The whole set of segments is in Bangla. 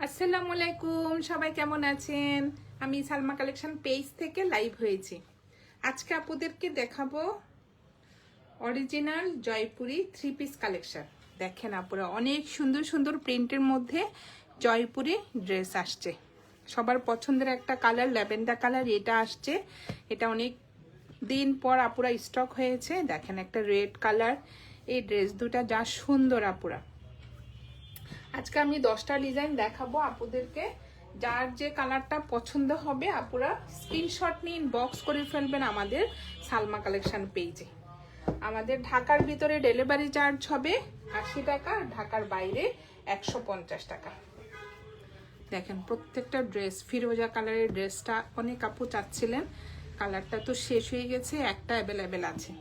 আসসালামু আলাইকুম, সবাই কেমন আছেন? আমি সালমা কালেকশন পেজ থেকে লাইভ হয়েছি। আজকে আপুদেরকে দেখাবো অরিজিনাল জয়পুরি 3 পিস কালেকশন। দেখেন আপুরা, অনেক সুন্দর সুন্দর প্রিন্টের মধ্যে জয়পুরি ড্রেস আসছে। সবার পছন্দের একটা কালার ল্যাভেন্ডার কালার এটা আসছে। এটা অনেক দিন পর আপুরা স্টক হয়েছে। দেখেন একটা রেড কালার, এই ড্রেস দুটা যা সুন্দর আপুরা। আজকে আমি 10টা ডিজাইন দেখাবো আপুদেরকে। যার যে কালারটা পছন্দ হবে আপুরা স্ক্রিনশট নিয়ে ইনবক্স করে ফেলবেন আমাদের সালমা কালেকশন পেজে। আমাদের ঢাকার ভিতরে ডেলিভারি চার্জ হবে 80 টাকা, ঢাকার বাইরে 150 টাকা। দেখেন প্রত্যেকটা ড্রেস ফিরোজা কালারের ড্রেসটা অনেক আপু চাচ্ছিলেন, কালারটা তো শেষ হয়ে গেছে, একটা অ্যাভেলেবেল আছে।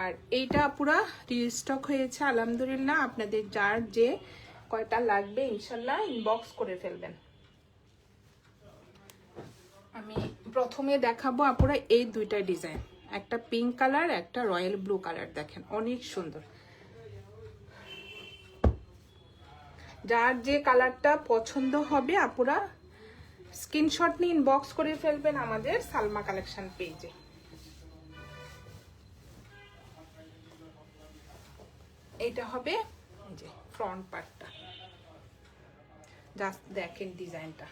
আর এইটা পুরা রিস্টক হয়েছে আলহামদুলিল্লাহ। আপনাদের যার যে কয়টা লাগবে ইনশাল্লাহ ইনবক্স করে ফেলবেন। আমি প্রথমে দেখাবো আপুরা এই দুইটা ডিজাইন, একটা পিঙ্ক কালার, একটা রয়্যাল ব্লু কালার। দেখেন অনেক সুন্দর। যার যে কালারটা পছন্দ হবে আপুরা স্ক্রিনশট নিয়ে ইনবক্স করে ফেলবেন আমাদের সালমা কালেকশন পেজে। এটা হবে যে ফ্রন্ট পার্টটা, জাস্ট দেখেন ডিজাইনটা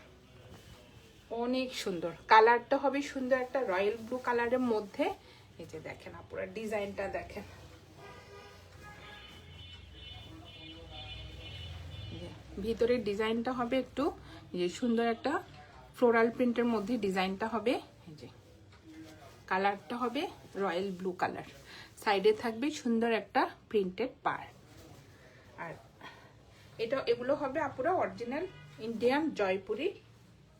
অনেক সুন্দর। কালারটা হবে সুন্দর একটা রয়্যাল ব্লু কালারের মধ্যে। এই যে দেখেন আপুরা ডিজাইনটা দেখেন, ভিতরের ডিজাইনটা হবে একটু যে সুন্দর একটা ফ্লোরাল প্রিন্টের মধ্যে ডিজাইনটা হবে। এই যে কালারটা হবে রয়্যাল ব্লু কালার, সাইডে থাকবে সুন্দর একটা প্রিন্টেড পার। আর এগুলো হবে আপুরা অরিজিনাল ইন্ডিয়ান জয়পুরি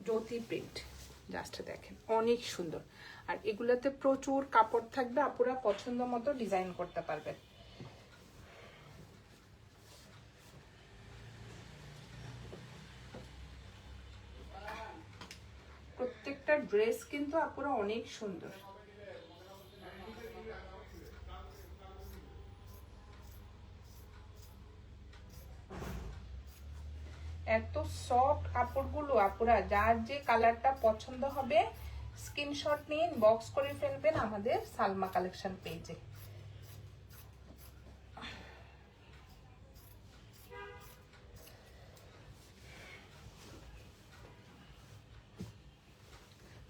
জ্যোতি প্রিন্ট। জাস্ট দেখেন অনেক সুন্দর। আর এগুলোতে প্রচুর কাপড় থাকবে, আপুরা পছন্দ মতো ডিজাইন করতে পারবেন। প্রত্যেকটা ড্রেস কিন্তু আপুরা অনেক সুন্দর। এত সফট কাপড়গুলো আপুরা, যার যে কালারটা পছন্দ হবে স্ক্রিনশট নিয়ে বক্স করে ফেলবেন আমাদের সালমা কালেকশন পেজে।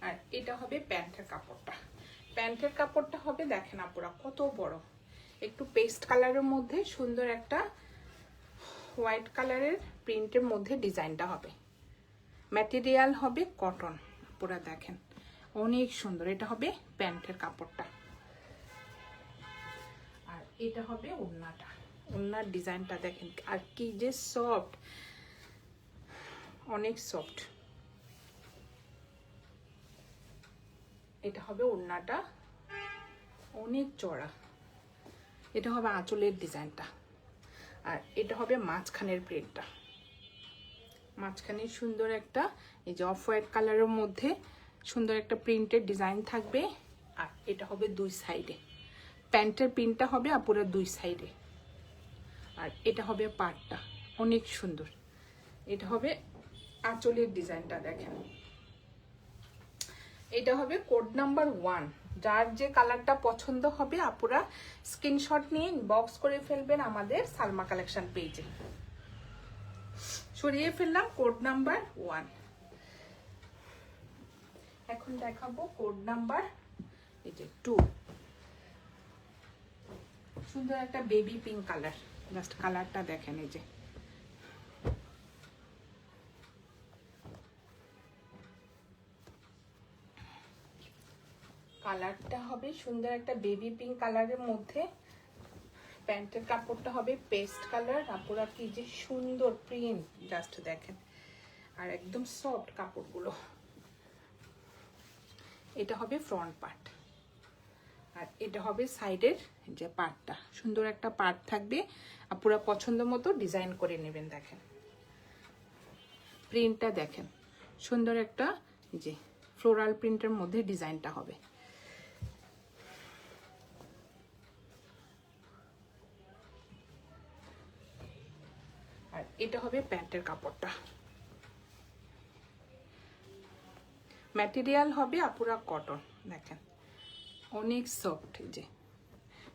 আর এটা হবে প্যান্টের কাপড়টা। প্যান্টের কাপড়টা হবে দেখেন আপুরা কত বড়, একটু পেস্ট কালারের মধ্যে সুন্দর একটা হোয়াইট কালারের প্রিন্টের মধ্যে ডিজাইনটা হবে। ম্যাটেরিয়াল হবে কটন। পুরা দেখেন অনেক সুন্দর। এটা হবে প্যান্টের কাপড়টা। আর এটা হবে ওড়নাটা, ওড়নার ডিজাইনটা দেখেন আর কি যে সফট, অনেক সফট। এটা হবে ওড়নাটা অনেক চড়া। এটা হবে আঁচলের ডিজাইনটা। আর এটা হবে মাঝখানের প্রিন্টটা, মাঝখানে সুন্দর একটা এই যে অফ হোয়াইট কালারের মধ্যে সুন্দর একটা প্রিন্টের ডিজাইন থাকবে। আর এটা হবে দুই সাইডে, প্যান্টের প্রিন্টটা হবে আপুরা দুই সাইডে। আর এটা হবে পাড়টা অনেক সুন্দর। এটা হবে আঁচলের ডিজাইনটা দেখেন। এটা হবে কোড নাম্বার 1। যার যে কালারটা পছন্দ হবে আপুরা স্ক্রিনশট নিয়ে ইনবক্স করে ফেলবেন আমাদের সালমা কালেকশন পেজে। সরিয়ে ফেললাম কোড নাম্বার 1। এখন দেখাবো কোড নাম্বার এই যে 2। সুন্দর একটা বেবি পিঙ্ক কালার, জাস্ট কালারটা দেখেন। এই যে কালারটা হবে সুন্দর একটা বেবি পিঙ্ক কালারের মধ্যে। প্যান্টের কাপড়টা হবে পেস্ট কালার। আপুরা কি যে সুন্দর প্রিন্ট, জাস্ট দেখেন। আর একদম সফট কাপড়গুলো। এটা হবে ফ্রন্ট পার্ট। আর এটা হবে সাইডের যে পার্টটা, সুন্দর একটা পার্ট থাকবে। আপুরা পছন্দ মতো ডিজাইন করে নেবেন। দেখেন প্রিন্টটা দেখেন, সুন্দর একটা যে ফ্লোরাল প্রিন্টের মধ্যে ডিজাইনটা হবে। আর এটা হবে প্যান্টের কাপড়টা। ম্যাটেরিয়াল হবে আপুরা কটন, দেখেন অনেক সফট। এই যে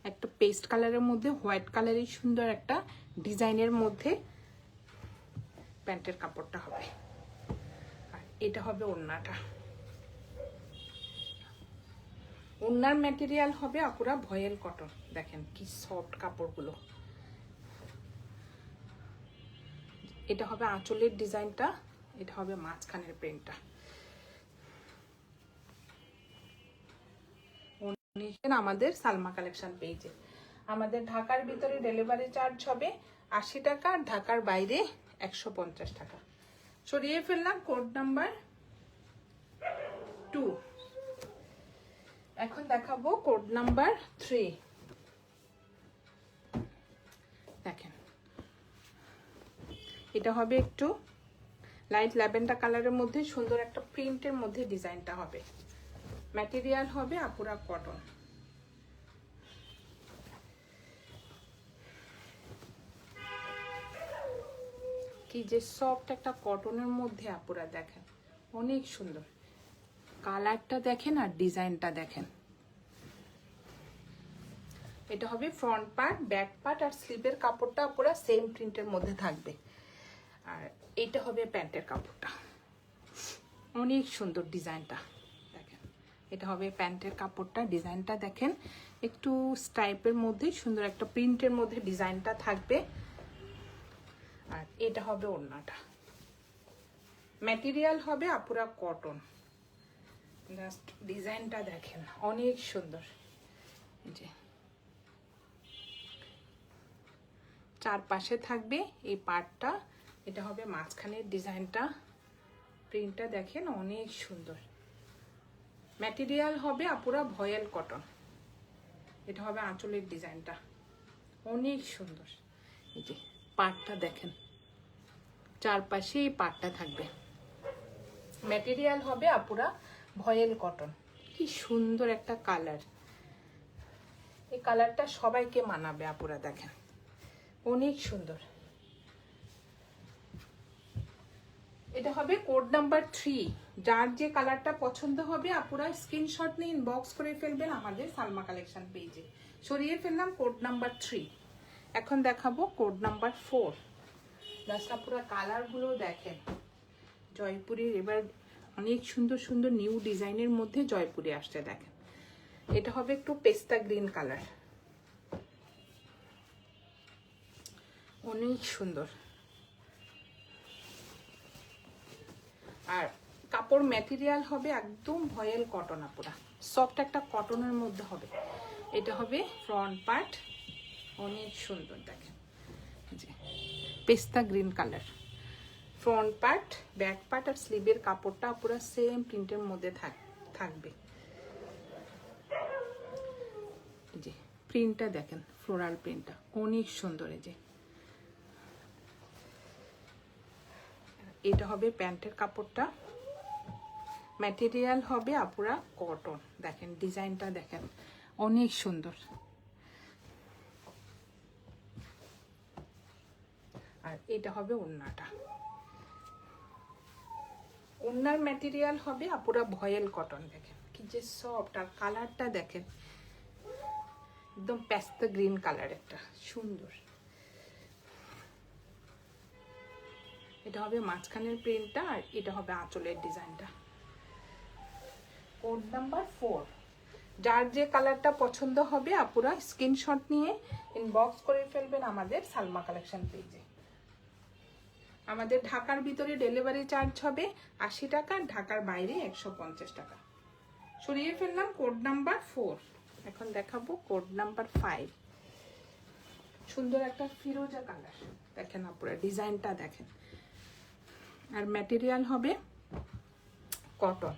একটা পেস্ট কালারের মধ্যে হোয়াইট কালারের সুন্দর একটা ডিজাইনের মধ্যে প্যান্টের কাপড়টা হবে। আর এটা হবে ওড়নাটা। ওড়নার ম্যাটেরিয়াল হবে আপুরা ভয়েল কটন, দেখেন কি সফট কাপড়গুলো। এটা হবে আঁচলের ডিজাইনটা, এটা হবে মাঝখানের প্রিন্টটা। আমাদের সালমা কালেকশন পেজে আমাদের ঢাকার ভিতরে ডেলিভারি চার্জ হবে 80 টাকা, আর ঢাকার বাইরে 150 টাকা। সরিয়ে ফেললাম কোড নাম্বার 2। এখন দেখাবো কোড নাম্বার 3। দেখেন এটা হবে একটু লাইট ল্যাভেন্ডার কালারের মধ্যে সুন্দর একটা প্রিন্টের মধ্যে ডিজাইনটা হবে। ম্যাটেরিয়াল হবে আপুরা কটন। কি যে সফট একটা কটনের মধ্যে আপুরা, দেখেন অনেক সুন্দর। কালারটা দেখেন আর ডিজাইনটা দেখেন। এটা হবে ফ্রন্ট পার্ট, ব্যাক পার্ট, আর স্লিভের কাপড়টা পুরো সেম প্রিন্টের মধ্যে থাকবে। আর এটা হবে প্যান্টের কাপড়টা, অনেক সুন্দর ডিজাইনটা দেখেন। এটা হবে প্যান্টের কাপড়টা, ডিজাইনটা দেখেন একটু স্ট্রাইপের মধ্যে সুন্দর একটা প্রিন্টের মধ্যে ডিজাইনটা থাকবে। আর এটা হবে ওড়নাটা। ম্যাটেরিয়াল হবে আপুরা কটন। জাস্ট ডিজাইনটা দেখেন অনেক সুন্দর। যে চারপাশে থাকবে এই পার্টটা, এটা হবে মাঝখানের ডিজাইনটা, প্রিন্টটা দেখেন অনেক সুন্দর। ম্যাটেরিয়াল হবে আপুরা ভয়েল কটন। এটা হবে আঁচলের ডিজাইনটা, অনেক সুন্দর। এই যে পার্টটা দেখেন, চারপাশে এই পার্টটা থাকবে। ম্যাটেরিয়াল হবে আপুরা ভয়েল কটন। কি সুন্দর একটা কালার, এই কালারটা সবাইকে মানাবে আপুরা, দেখেন অনেক সুন্দর। এটা হবে কোড নাম্বার 3। যার যে কালারটা পছন্দ হবে আপুরা স্ক্রিনশট নিয়ে ইনবক্স করে ফেলবেন আমাদের সালমা কালেকশন পেজে। সরিয়ে ফেললাম কোড নাম্বার 3। এখন দেখাবো কোড নাম্বার 4। জাস্ট আপুরা কালারগুলো দেখেন। জয়পুরের এবার অনেক সুন্দর সুন্দর নিউ ডিজাইনের মধ্যে জয়পুরে আসছে, দেখেন এটা হবে একটু পেস্তা গ্রিন কালার, অনেক সুন্দর। আর কাপড় ম্যাটেরিয়াল হবে একদম ভয়েল কটন আপুরা, সফট একটা কটনের মধ্যে হবে। এটা হবে ফ্রন্ট পার্ট, অনেক সুন্দর দেখেন যে পেস্তা green colour. Front part, back part আর স্লিভের কাপড়টা পুরো সেম প্রিন্টের মধ্যে থাকবে। যে প্রিন্টটা দেখেন, ফ্লোরাল প্রিন্টটা অনেক সুন্দর। এই যে এটা হবে প্যান্টের কাপড়টা। ম্যাটেরিয়াল হবে আপুরা কটন, দেখেন ডিজাইনটা দেখেন অনেক সুন্দর। আর এটা হবে ওড়নাটা। ওড়নার ম্যাটেরিয়াল হবে আপুরা ভয়েল কটন, দেখেন কি যে সফট। আর কালারটা দেখেন একদম পেস্তা গ্রিন কালার, একটা সুন্দর। এটা হবে মাঝখানের প্রিন্টটা, আর এটা হবে আঁচলের ডিজাইনটা। Code number 4। যার যে কালারটা পছন্দ হবে আপুরা স্ক্রিনশট নিয়ে ইনবক্স করে ফেলবেন আমাদের সালমা কালেকশন পেজে। আমাদের ঢাকার ভিতরে ডেলিভারি চার্জ হবে 80 টাকা, ঢাকার বাইরে 150 টাকা। সরিয়ে ফেললাম কোড নাম্বার 4। এখন দেখাবো কোড নাম্বার 5। সুন্দর একটা ফিরোজা কালার, দেখেন আপুরা ডিজাইনটা দেখেন। আর ম্যাটেরিয়াল হবে কটন।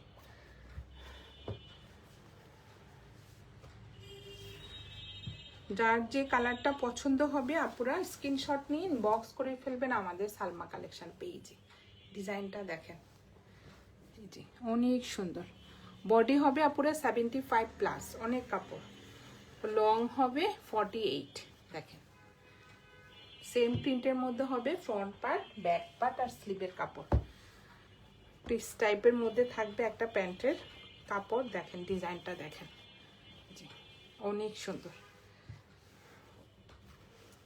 যার যে কালারটা পছন্দ হবে আপুরা স্ক্রিনশট নিয়ে ইনবক্স করে ফেলবেন আমাদের সালমা কালেকশন পেজে। ডিজাইনটা দেখেন, জি অনেক সুন্দর। বডি হবে আপুরা 75+, অনেক কাপড়। লং হবে 48, দেখেন সেম প্রিন্টের মধ্যে হবে ফ্রন্ট পার্ট, ব্যাক পার্ট আর স্লিভের কাপড়। একটু স্টাইপের মধ্যে থাকবে একটা প্যান্টের কাপড়। দেখেন ডিজাইনটা দেখেন, জি অনেক সুন্দর।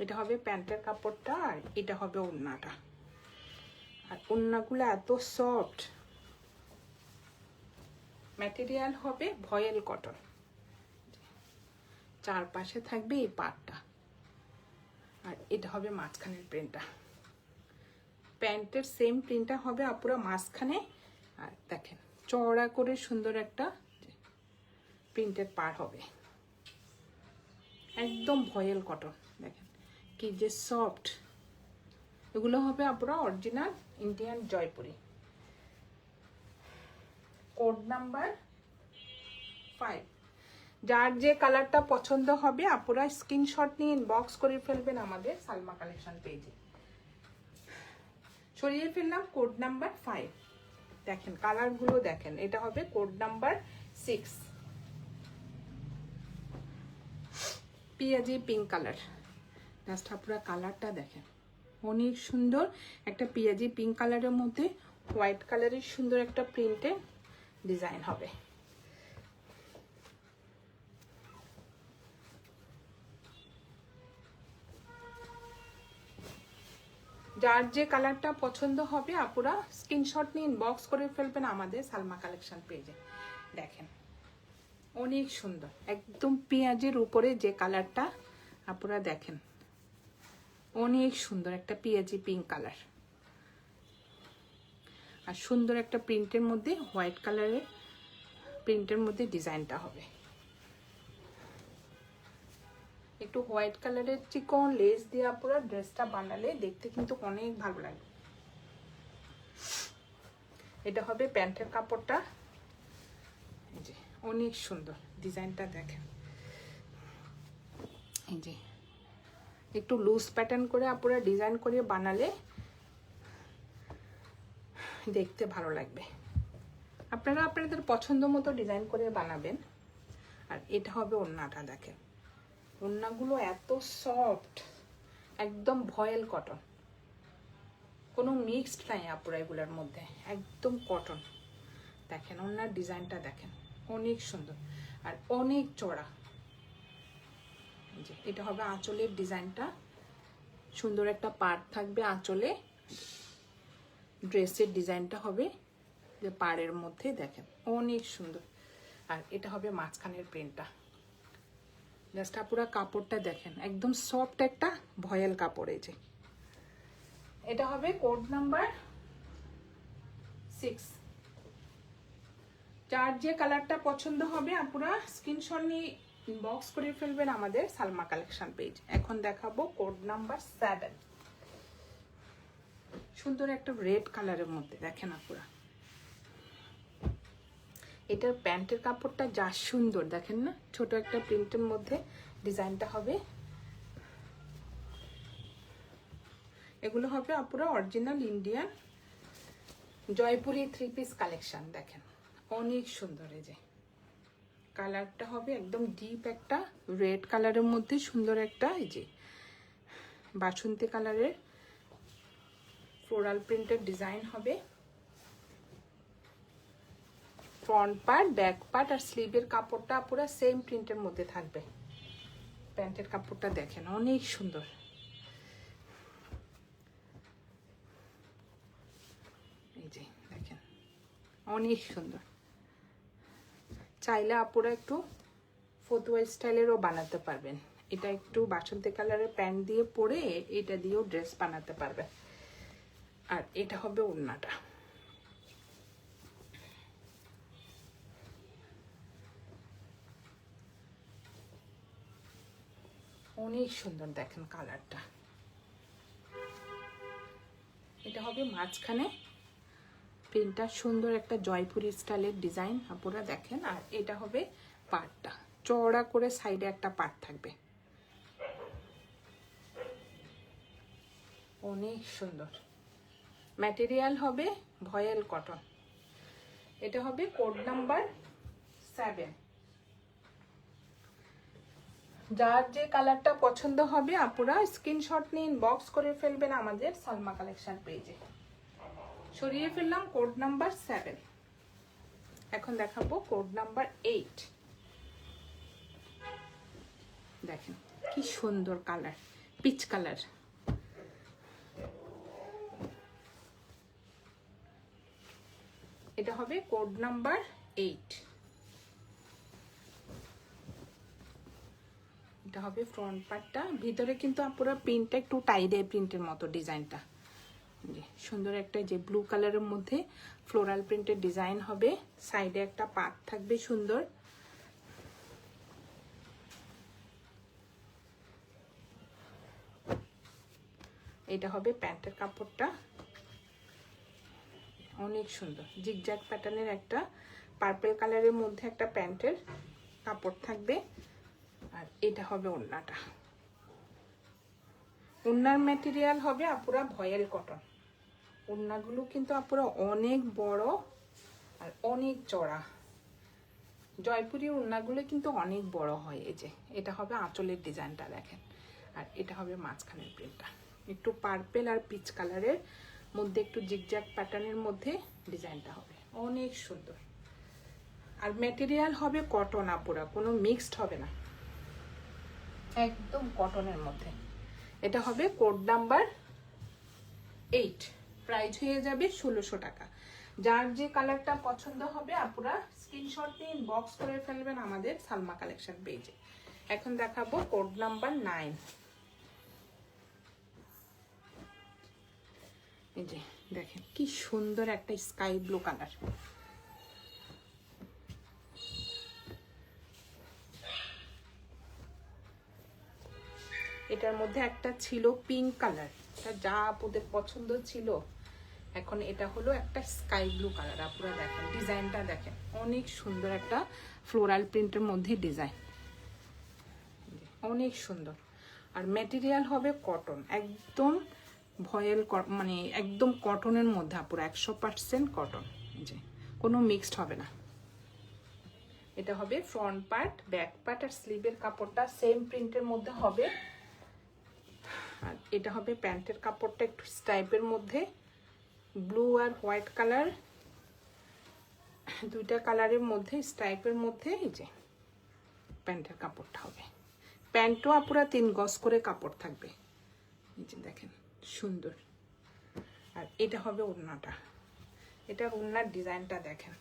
এটা হবে প্যান্টের কাপড়টা, আর এটা হবে ওড়নাটা। আর ওড়নাগুলো এত সফট, ম্যাটেরিয়াল হবে ভয়েল কটন। চারপাশে থাকবে এই পাটটা, আর এটা হবে মাঝখানের প্রিন্টটা। প্যান্টের সেম প্রিন্টটা হবে আপুরা মাঝখানে। আর দেখেন চওড়া করে সুন্দর একটা প্রিন্টের পার হবে, একদম ভয়েল কটন। দেখেন কি যে সফট। এগুলো হবে আপুরা original Indian Jaipuri. Code number 5। যার যে কালারটা পছন্দ হবে আপুরা স্ক্রিনশট নিয়ে ইনবক্স করে ফেলবেন আমাদের সালমা কালেকশন পেজে। সরিয়ে ফেললাম কোড নাম্বার 5। দেখেন কালারগুলো দেখেন, এটা হবে কোড নাম্বার 6, পিঁয়াজি পিঙ্ক কালার। জাস্ট আপুরা কালারটা দেখেন, অনেক সুন্দর একটা পিঁয়াজি পিঙ্ক কালারের মধ্যে হোয়াইট কালারের সুন্দর একটা প্রিন্টের ডিজাইন হবে। যার যে কালারটা পছন্দ হবে আপুরা স্ক্রিনশট নিয়ে ইনবক্স করে ফেলবেন আমাদের সালমা কালেকশন পেজে। দেখেন অনেক সুন্দর, একদম পেঁয়াজের উপরে যে কালারটা আপুরা দেখেন, অনেক সুন্দর একটা পেঁয়াজি পিঙ্ক কালার। আর সুন্দর একটা প্রিন্টের মধ্যে হোয়াইট কালারের প্রিন্টের মধ্যে ডিজাইনটা হবে। একটু হোয়াইট কালারের চিকন লেস দিয়ে পুরো ড্রেসটা বানালে দেখতে কিন্তু অনেক ভালো লাগে। এটা হবে প্যান্টের কাপড়টা, এই যে অনেক সুন্দর ডিজাইনটা দেখেন। এই যে একটু লুজ প্যাটার্ন করে আপুরা ডিজাইন করে বানালে দেখতে ভালো লাগবে। আপনারা আপনাদের পছন্দ মতো ডিজাইন করে বানাবেন। আর এটা হবে ওড়নাটা দেখেন, ওড়নাগুলো এত সফট, একদম ভয়েল কটন, কোনো মিক্সড নাই আপুরা এগুলোর মধ্যে, একদম কটন। দেখেন ওড়নার ডিজাইনটা দেখেন, অনেক সুন্দর আর অনেক চড়া। যে এটা হবে আঁচলের ডিজাইনটা, সুন্দর একটা পাড় থাকবে আঁচলে। ড্রেসের ডিজাইনটা হবে যে পাড়ের মধ্যে দেখেন অনেক সুন্দর। আর এটা হবে মাঝখানের প্রিন্টটা। জাস্ট পুরো কাপড়টা দেখেন, একদম সফট একটা ভয়েল কাপড়। এই যে এটা হবে কোড নাম্বার 6। যার যে কালারটা পছন্দ হবে আপুরা স্ক্রিনশট নিয়ে ইনবক্স করে ফেলবেন আমাদের সালমা কালেকশন পেজ। এখন দেখাবো কোড নাম্বার 7, সুন্দর একটা রেড কালারের মধ্যে দেখেন আপুরা। এটার প্যান্টের কাপড়টা যা সুন্দর দেখেন না, ছোট একটা প্রিন্টের মধ্যে ডিজাইনটা হবে। এগুলো হবে আপুরা original Indian Jaipuri 3 piece collection. দেখেন অনেক সুন্দর। এই যে কালারটা হবে একদম ডিপ একটা রেড কালারের মধ্যে সুন্দর একটা এই যে বাসন্তী কালারের ফ্লোরাল প্রিন্টের ডিজাইন হবে। ফ্রন্ট পার্ট, ব্যাক পার্ট আর স্লিভের কাপড়টা পুরো সেম প্রিন্টের মধ্যে থাকবে। প্যান্টের কাপড়টা দেখেন অনেক সুন্দর। এই যে দেখেন অনেক সুন্দর। চাইলে আপুরা একটু ফতুয়া স্টাইলেরও বানাতে পারবেন। এটা একটু বাসন্তী কালারের প্যান্ট দিয়ে পরে এটা দিয়েও ড্রেস বানাতে পারবেন। আর এটা হবে ওড়নাটা। অনেক সুন্দর দেখেন কালারটা। এটা হবে মাঝখানে প্রিন্টটা সুন্দর একটা জয়পুরি স্টাইলের ডিজাইন আপুরা দেখেন। আর এটা হবে পাটটা, চওড়া করে সাইডে একটা পাট থাকবে, অনেক সুন্দর। ম্যাটেরিয়াল হবে ভয়েল কটন। এটা হবে কোড নাম্বার 7। যার যে কালারটা পছন্দ হবে আপুরা স্ক্রিনশট নিয়ে ইনবক্স করে ফেলবেন আমাদের সালমা কালেকশন পেজে। সরিয়ে ফেললাম কোড নাম্বার 7। এখন দেখাবো কোড নাম্বার 8। দেখেন কি সুন্দর কালার, পিচ কালার। এটা হবে কোড নাম্বার 8। এটা হবে ফ্রন্ট পার্টটা। ভিতরে কিন্তু পুরো প্রিন্টটা একটু টাইডে প্রিন্টের মতো ডিজাইনটা। সুন্দর একটা যে ব্লু কালারের মধ্যে ফ্লোরাল প্রিন্টের ডিজাইন হবে। সাইডে একটা পাত থাকবে সুন্দর। এটা হবে প্যান্টের কাপড়টা, অনেক সুন্দর জিগজ্যাগ প্যাটার্নের একটা পার্পল কালারের মধ্যে একটা প্যান্টের কাপড় থাকবে। আর এটা হবে ওড়নাটা। ওড়নার ম্যাটেরিয়াল হবে আপুরা ভয়েল কটন। ওড়নাগুলো কিন্তু আপুরা অনেক বড় আর অনেক চড়া। জয়পুরি ওড়নাগুলো কিন্তু অনেক বড় হয়। এই যে এটা হবে আঁচলের ডিজাইনটা দেখেন। আর এটা হবে মাঝখানের প্রিন্টটা, একটু পার্পেল আর পিচ কালারের মধ্যে একটু জিগজ্যাগ প্যাটার্নের মধ্যে ডিজাইনটা হবে, অনেক সুন্দর। আর ম্যাটেরিয়াল হবে কটন আপুরা, কোনো মিক্সড হবে না, একদম কটনের মধ্যে। এটা হবে কোড নাম্বার 8। প্রাইস হয়ে যাবে 1600 টাকা। যার যে কালারটা পছন্দ হবে আপুরা স্ক্রিনশট নিয়ে ইনবক্স করে ফেলবেন আমাদের সালমা কালেকশন পেজে। এখন দেখাবো কোড নাম্বার 9। এই যে দেখেন কি সুন্দর একটা স্কাই ব্লু কালার। এটার মধ্যে একটা ছিল পিঙ্ক কালার, এটা যা আপনাদের পছন্দ ছিল। এখন এটা হলো একটা স্কাই ব্লু কালার। আপনারা দেখেন ডিজাইনটা দেখেন, অনেক সুন্দর একটা ফ্লোরাল প্রিন্টের মধ্যে ডিজাইন, অনেক সুন্দর। আর ম্যাটেরিয়াল হবে কটন, একদম ভয়েল মানে একদম কটনের মধ্যে আপুরা 100% কটন, যে কোনো মিক্সড হবে না। এটা হবে ফ্রন্ট পার্ট, ব্যাক পার্ট আর স্লিভের কাপড়টা সেম প্রিন্টের মধ্যে হবে। আর এটা হবে প্যান্টের কাপড়টা একটু স্টাইপের মধ্যে, ব্লু আর হোয়াইট কালার, দুইটা কালারের মধ্যে স্টাইপের মধ্যে। এই যে প্যান্টের কাপড়টা হবে। প্যান্টও আপুরা 3 গজ করে কাপড় থাকবে। এই যে দেখেন সুন্দর। আর এটা হবে ওড়নাটা, এটার ওড়নার ডিজাইনটা দেখেন,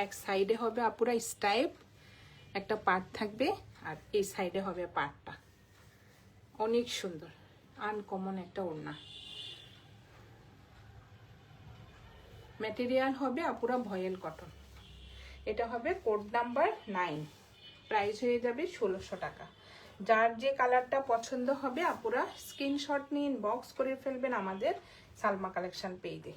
এক সাইডে হবে আপুরা স্টাইপ একটা পার্ট থাকবে, আর এই সাইডে হবে পার্টটা। অনেক সুন্দর আনকমন একটা ওড়না। ম্যাটেরিয়াল হবে আপুরা ভয়েল কটন। এটা হবে কোড নাম্বার 9। প্রাইস হয়ে যাবে 1600 টাকা। যার যে কালারটা পছন্দ হবে আপুরা স্ক্রিনশট নিয়ে ইনবক্স করে ফেলবেন আমাদের সালমা কালেকশন পেজে।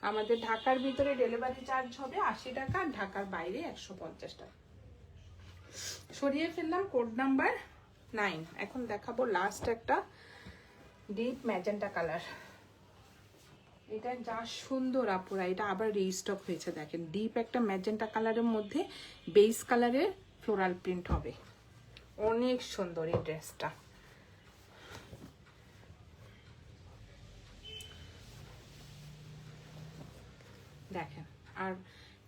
আমাদের ঢাকার ভিতরে ডেলিভারি চার্জ হবে 80 টাকা, ঢাকার বাইরে 150 টাকা। সরিয়ে ফেললাম কোড নাম্বার 9। এখন দেখাবো লাস্ট একটা ডিপ ম্যাজেন্টা কালার। এটা যা সুন্দর আপুরা, এটা আবার রিস্টক হয়েছে দেখেন। ডিপ একটা ম্যাজেন্টা কালারের মধ্যে বেস কালারের ফ্লোরাল প্রিন্ট হবে, অনেক সুন্দর এই ড্রেসটা। দেখেন আর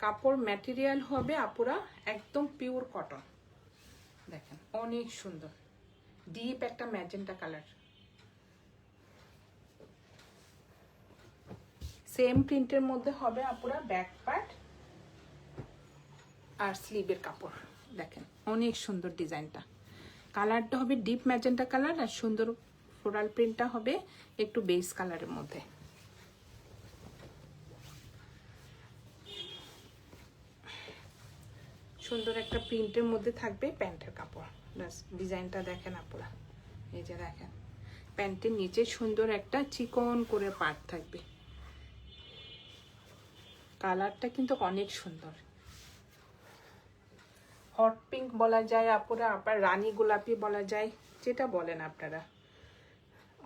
কাপড় ম্যাটেরিয়াল হবে আপুরা একদম পিওর কটন। দেখেন অনেক সুন্দর ডিপ একটা ম্যাজেন্টা কালার, সেম প্রিন্টের মধ্যে হবে আপুরা ব্যাক পার্ট আর স্লিভের কাপড়। দেখেন অনেক সুন্দর ডিজাইনটা। কালারটা হবে ডিপ ম্যাজেন্টা কালার আর সুন্দর ফ্লোরাল প্রিন্টটা হবে একটু বেস কালারের মধ্যে। সুন্দর একটা প্রিন্টের মধ্যে থাকবে প্যান্টের কাপড়। ডিজাইনটা দেখেন আপুরা, এই যে দেখেন প্যান্টের নিচে সুন্দর একটা চিকন করে পার্ট থাকবে। কালারটা কিন্তু অনেক সুন্দর, হট পিঙ্ক বলা যায় আপুরা, আবার রানী গোলাপি বলা যায়, যেটা বলেন আপনারা।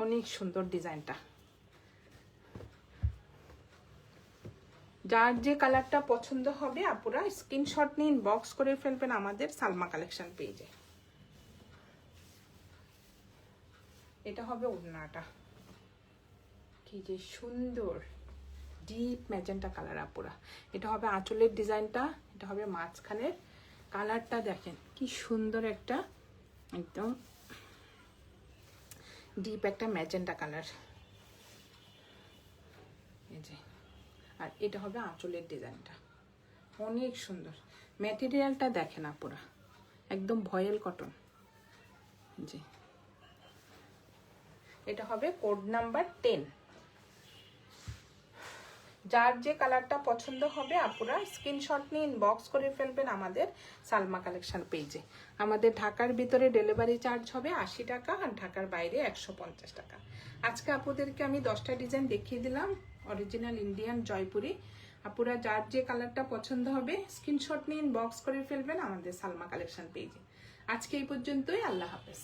অনেক সুন্দর ডিজাইনটা। যার যে কালারটা পছন্দ হবে আপুরা স্ক্রিনশট নিয়ে ইনবক্স করে ফেলবেন আমাদের সালমা কালেকশন পেজে। এটা হবে ওড়নাটা, কি যে সুন্দর ডিপ ম্যাজেন্টা কালার আপুরা। এটা হবে আঁচলের ডিজাইনটা, এটা হবে মাঝখানের কালারটা, দেখেন কি সুন্দর একটা একদম ডিপ একটা ম্যাজেন্টা কালার, এই যে। আর এটা হবে আঁচলের ডিজাইনটা, অনেক সুন্দর। ম্যাটেরিয়ালটা দেখেন আপুরা, একদম ভয়েল কটন, জি। এটা হবে কোড নাম্বার 10। যার যে কালারটা পছন্দ হবে আপুরা স্ক্রিনশট নিয়ে ইনবক্স করে ফেলবেন আমাদের সালমা কালেকশন পেজে। আমাদের ঢাকার ভিতরে ডেলিভারি চার্জ হবে 80 টাকা, আর ঢাকার বাইরে 150 টাকা। আজকে আপুদেরকে আমি 10টা ডিজাইন দেখিয়ে দিলাম, অরিজিনাল ইন্ডিয়ান জয়পুরি। আপুরা যার যে কালারটা পছন্দ হবে স্ক্রিনশট নিয়ে ইনবক্স করে ফেলবেন আমাদের সালমা কালেকশন পেজে। আজকে এই পর্যন্তই, আল্লাহ হাফেজ।